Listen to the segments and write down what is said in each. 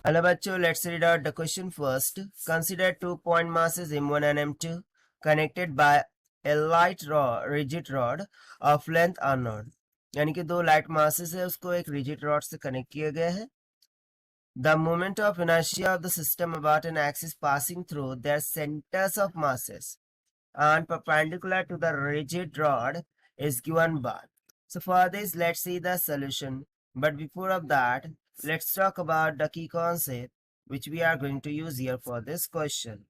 Hello bachcho, let's read out the question first. Consider 2 point masses M1 and M2 connected by a light rod, rigid rod of length unknown. यानी कि दो light masses है उसको एक rigid rod से connect किया गया है. The moment of inertia of the system about an axis passing through their centers of masses and perpendicular to the rigid rod is given by. So for this, let's see the solution. But before of that, let's talk about the key concept which we are going to use here for this question.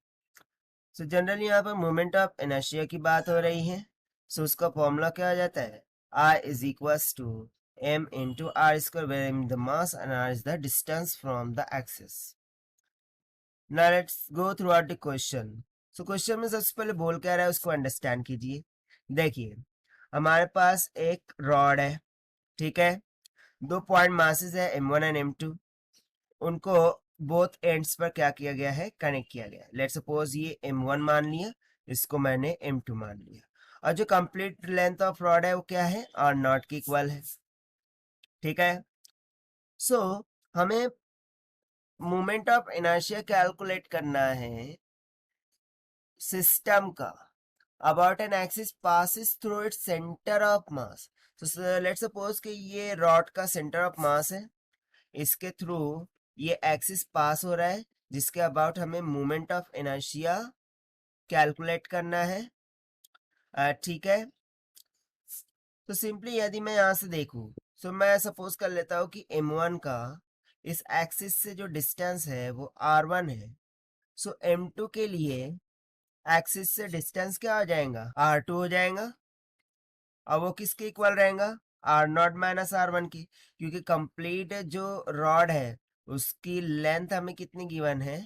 So generally यहाँ पर moment of inertia की बात हो रही है. So उसका formula क्या आ जाता है? I is equals to m into r square, where m the mass and r is the distance from the axis. Now let's go throughout the question. So question में सबसे पहले बोल क्या रहा है उसको अंडरस्टैंड कीजिए. देखिए हमारे पास एक रॉड है, ठीक है, 2 पॉइंट मासेस है M1 एंड M2. उनको बोथ एंड्स पर क्या किया गया है? कनेक्ट किया गया है. लेट्स सपोज ये M1 मान लिया, इसको मैंने M2 मान लिया, और जो कंप्लीट लेंथ ऑफ रॉड है वो क्या है? R नॉट की इक्वल है, ठीक है. सो हमें मोमेंट ऑफ इनर्शिया कैलकुलेट करना है सिस्टम का about an axis passes through its center of mass. So let's suppose कि ये रॉड का सेंटर ऑफ मास है, इसके थ्रू ये एक्सिस पास हो रहा है जिसके अबाउट हमें मोमेंट ऑफ इनर्शिया कैलकुलेट करना है, ठीक है. तो सिंपली यदि मैं यहाँ से देखूं, तो मैं सपोज कर लेता हूँ कि M1 का इस एक्सिस से जो डिस्टेंस है वो R1 है. सो M2 के लिए एक्सिस से डिस्टेंस क्या हो जाएगा? R2 हो जाएगा. अब वो किसके इक्वल रहेगा? R नॉट माइनस R1 की, क्योंकि कंप्लीट जो रॉड है उसकी लेंथ हमें कितनी गिवन है?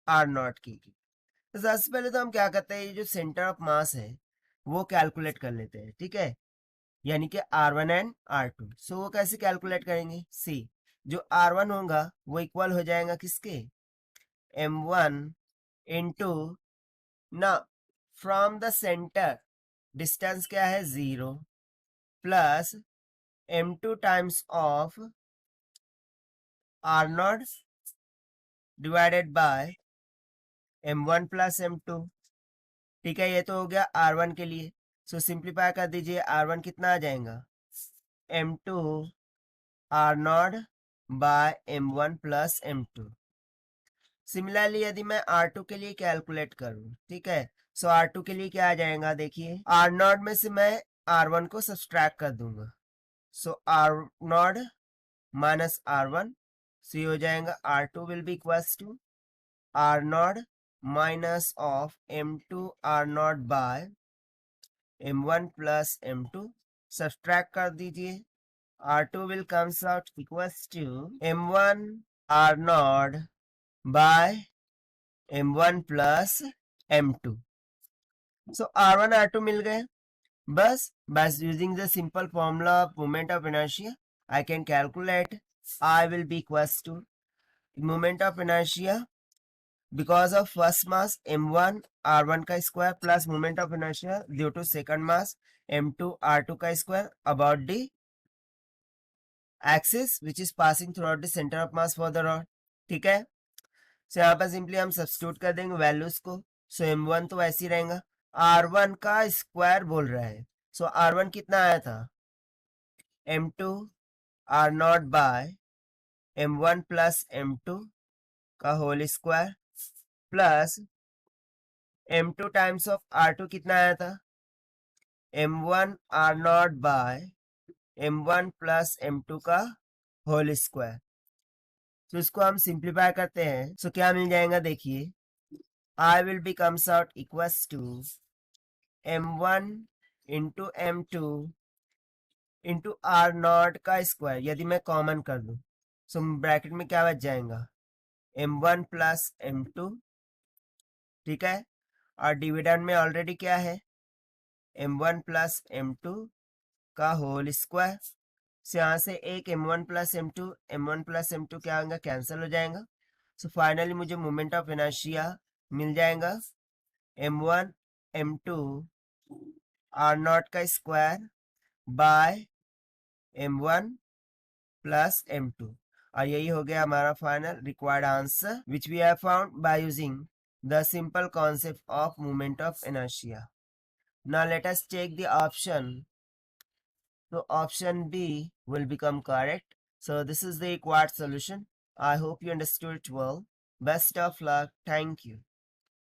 R नॉट की. तो सबसे पहले तो हम क्या करते हैं, ये जो सेंटर ऑफ मास है वो कैलकुलेट कर लेते हैं, ठीक है, यानी कि R1 एंड R2. सो वो कैसे कैलकुलेट करेंगे? सी, जो R1 होगा वो इक्वल हो जाएगा किसके? M1 इंटू, ना, फ्रॉम द सेंटर डिस्टेंस क्या है? 0 plus M2 times of R not divided by M1 plus M2. ठीक है, ये तो हो गया R1 के लिए. सो सिंप्लीफाई कर दीजिए, R1 कितना आ जाएगा? M2 R naught by M1 plus M2. Similarly यदि मैं R2 के लिए कैलकुलेट करूं, ठीक है, सो R2 के लिए क्या आ जाएगा? देखिए R नॉट में से मैं R1 को सब्सट्रैक्ट कर दूंगा, so R naught minus R1, so ये हो जाएगा R2 will be equals to R naught minus of M2 R naught by M1 plus M2. Subtract कर दीजिए, R2 will comes out equals to M1 R naught by M1 plus M2. So R1 R2 मिल गए. बस using the simple formula of moment of inertia I can calculate I will be equals to moment of inertia because of first mass M1 R1 का square plus moment of inertia due to second mass M2 R2 का square about the axis which is passing through out the centre of mass for the rod, ठीक है. सो यहाँ पर simply हम substitute कर देंगे values को. सो M1 तो वैसे ही रहेगा, R1 का स्क्वायर बोल रहा है. सो R1 कितना आया था? M2 R naught by M1 plus M2 का whole square plus M2 times of R2 कितना आया था? M1 R naught by M1 plus M2 का होल स्क्वायर. तो इसको हम सिंप्लीफाई करते हैं, सो क्या मिल जाएगा? देखिए I will be comes out equals to M1 into M2 into R naught का स्क्वायर. यदि मैं कॉमन कर दूं, सो ब्रैकेट में क्या बच जाएगा? M1 प्लस M2, ठीक है, और डिविडेंड में ऑलरेडी क्या है? M1 प्लस M2 का होल स्क्वायर. से यहाँ से एक M1 प्लस M2 क्या होगा? कैंसिल हो जाएगा. सो फाइनली मुझे मोमेंट ऑफ इनर्शिया मिल जाएगा M1 M2 R नॉट का square by M1 plus M2. और यही हो गया हमारा final required answer which we have found by using the simple concept of moment of inertia. Now let us take the option. So option B will become correct. So this is the required solution. I hope you understood it well. Best of luck. Thank you.